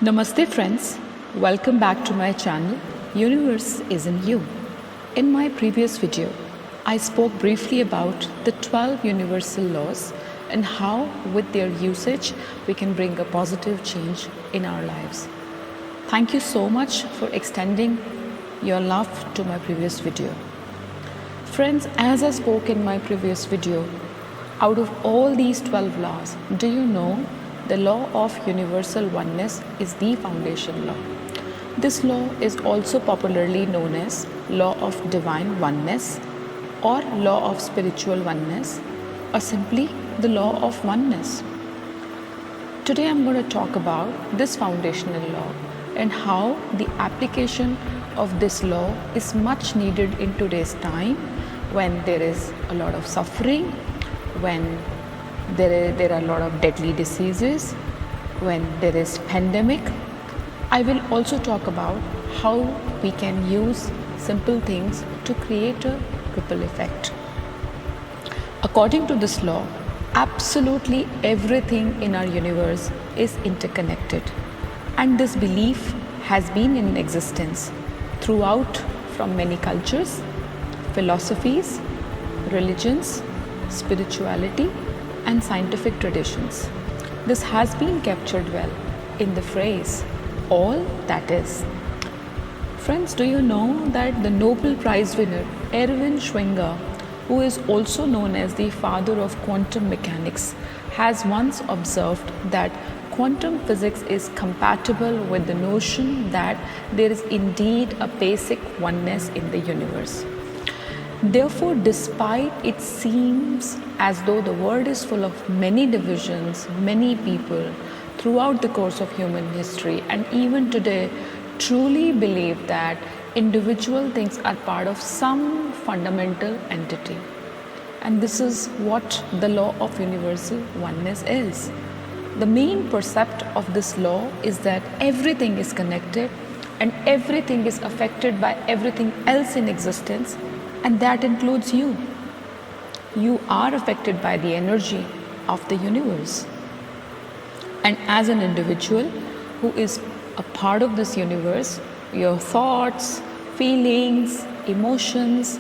Namaste friends, welcome back to my channel Universe is in You. In my previous video, I spoke briefly about the 12 universal laws and how with their usage we can bring a positive change in our lives. Thank you so much for extending your love to my previous video. Friends, as I spoke in my previous video, out of all these 12 laws, do you know the law of universal oneness is the foundation law? This law is also popularly known as law of divine oneness or law of spiritual oneness or simply the law of oneness. Today I'm going to talk about this foundational law and how the application of this law is much needed in today's time when there is a lot of suffering, when there are a lot of deadly diseases, when there is pandemic. I will also talk about how we can use simple things to create a ripple effect. According to this law, absolutely everything in our universe is interconnected, and this belief has been in existence throughout from many cultures, philosophies, religions, spirituality and scientific traditions. This has been captured well in the phrase, all that is. Friends, do you know that the Nobel Prize winner Erwin Schrödinger, who is also known as the father of quantum mechanics, has once observed that quantum physics is compatible with the notion that there is indeed a basic oneness in the universe. Therefore, despite it seems as though the world is full of many divisions, many people throughout the course of human history, and even today truly believe that individual things are part of some fundamental entity. And this is what the law of universal oneness is. The main percept of this law is that everything is connected and everything is affected by everything else in existence, and that includes you. You are affected by the energy of the universe. And as an individual who is a part of this universe, your thoughts, feelings, emotions,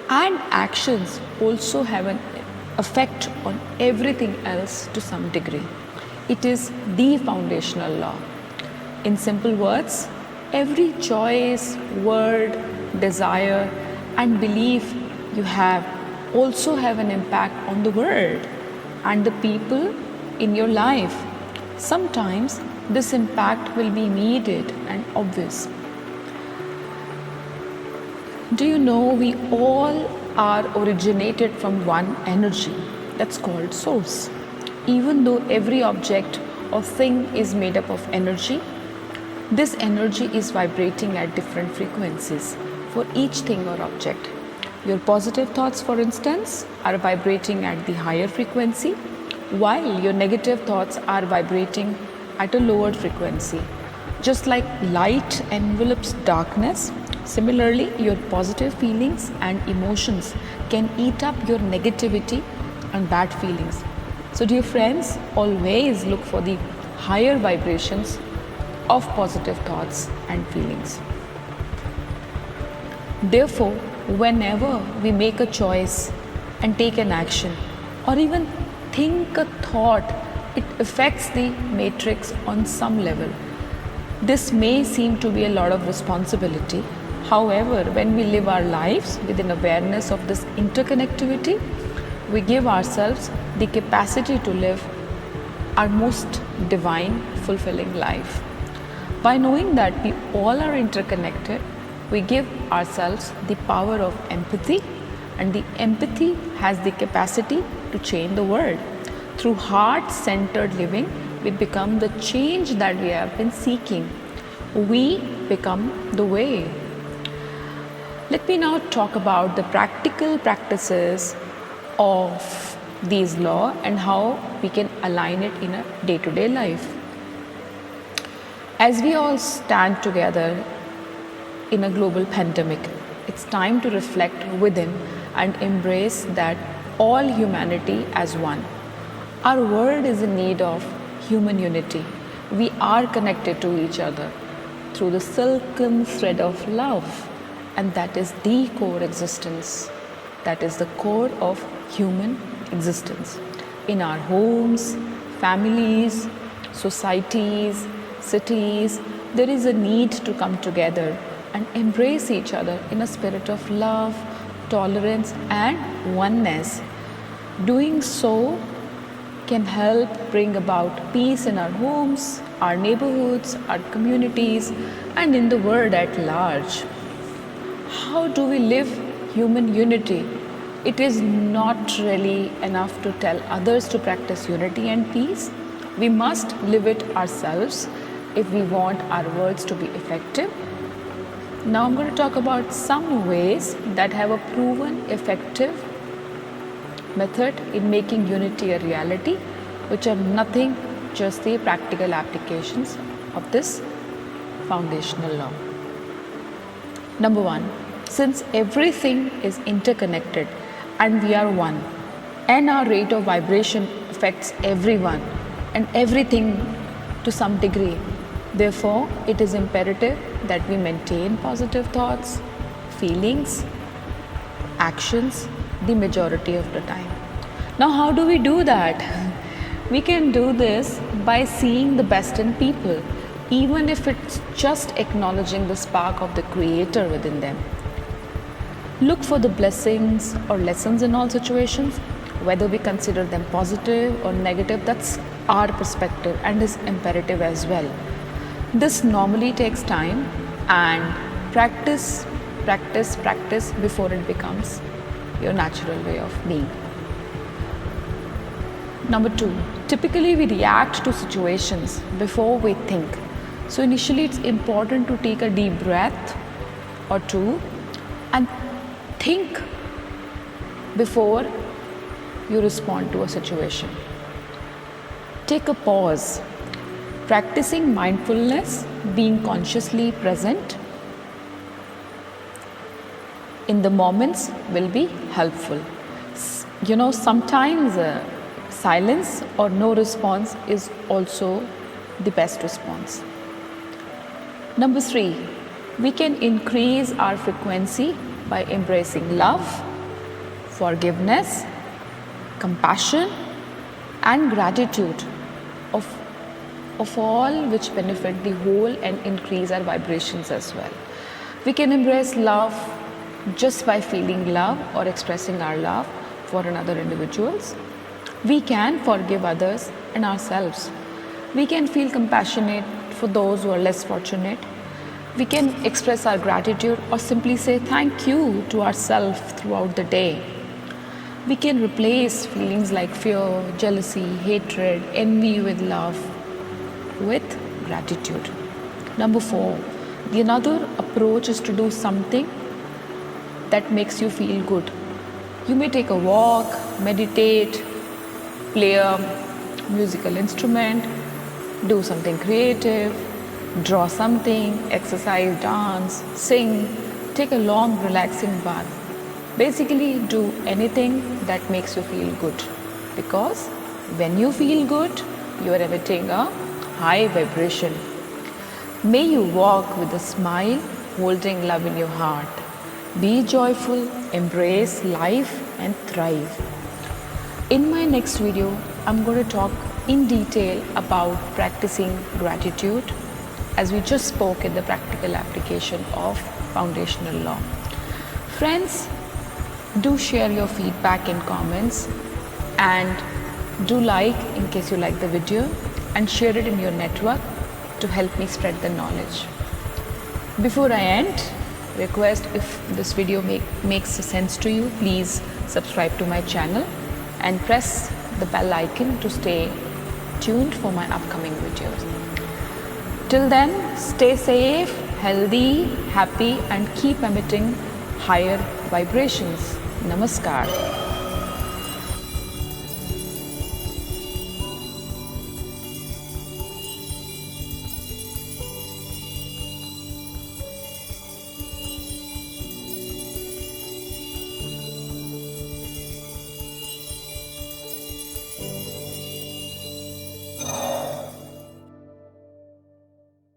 and actions also have an effect on everything else to some degree. It is the foundational law. In simple words, every choice, word, desire, and belief you have also have an impact on the world and the people in your life. Sometimes this impact will be immediate and obvious. Do you know we all are originated from one energy that's called source? Even though every object or thing is made up of energy, this energy is vibrating at different frequencies for each thing or object. Your positive thoughts, for instance, are vibrating at the higher frequency, while your negative thoughts are vibrating at a lower frequency. Just like light envelops darkness, similarly, your positive feelings and emotions can eat up your negativity and bad feelings. So, dear friends, always look for the higher vibrations of positive thoughts and feelings. Therefore, whenever we make a choice and take an action or even think a thought, it affects the matrix on some level. This may seem to be a lot of responsibility. However, when we live our lives with an awareness of this interconnectivity, we give ourselves the capacity to live our most divine, fulfilling life. By knowing that we all are interconnected, we give ourselves the power of empathy, and the empathy has the capacity to change the world. Through heart-centered living, we become the change that we have been seeking. We become the way. Let me now talk about the practical practices of these laws and how we can align it in a day-to-day life. As we all stand together in a global pandemic, it's time to reflect within and embrace that all humanity as one. Our world is in need of human unity. We are connected to each other through the silken thread of love, and that is the core existence. That is the core of human existence. In our homes, families, societies, cities, there is a need to come together and embrace each other in a spirit of love, tolerance, and oneness. Doing so can help bring about peace in our homes, our neighborhoods, our communities, and in the world at large. How do we live human unity? It is not really enough to tell others to practice unity and peace. We must live it ourselves if we want our words to be effective. Now I'm going to talk about some ways that have a proven effective method in making unity a reality, which are nothing just the practical applications of this foundational law. Number one, since everything is interconnected and we are one, and our rate of vibration affects everyone and everything to some degree, therefore it is imperative that we maintain positive thoughts, feelings, actions the majority of the time. Now, how do we do that? We can do this by seeing the best in people, even if it's just acknowledging the spark of the Creator within them. Look for the blessings or lessons in all situations, whether we consider them positive or negative. That's our perspective and is imperative as well. This normally takes time and practice before it becomes your natural way of being. Number two, typically we react to situations before we think. So initially it's important to take a deep breath or two and think before you respond to a situation. Take a pause. Practicing mindfulness, being consciously present in the moments will be helpful. Sometimes silence or no response is also the best response. Number three, we can increase our frequency by embracing love, forgiveness, compassion, and gratitude of all which benefit the whole and increase our vibrations as well. We can embrace love just by feeling love or expressing our love for another individuals. We can forgive others and ourselves. We can feel compassionate for those who are less fortunate. We can express our gratitude or simply say thank you to ourselves throughout the day. We can replace feelings like fear, jealousy, hatred, envy with love, with gratitude. Number four, the another approach is to do something that makes you feel good. You may take a walk, meditate, play a musical instrument, do something creative, draw something, exercise, dance, sing, take a long relaxing bath. Basically do anything that makes you feel good, because when you feel good, you are emitting a high vibration. May you walk with a smile, holding love in your heart. Be joyful, embrace life and thrive. In my next video, I'm going to talk in detail about practicing gratitude, as we just spoke in the practical application of foundational law. Friends, do share your feedback in comments and do like in case you like the video, and share it in your network to help me spread the knowledge. Before I end, request, if this video makes sense to you, please subscribe to my channel and press the bell icon to stay tuned for my upcoming videos. Till then, stay safe, healthy, happy, and keep emitting higher vibrations. Namaskar.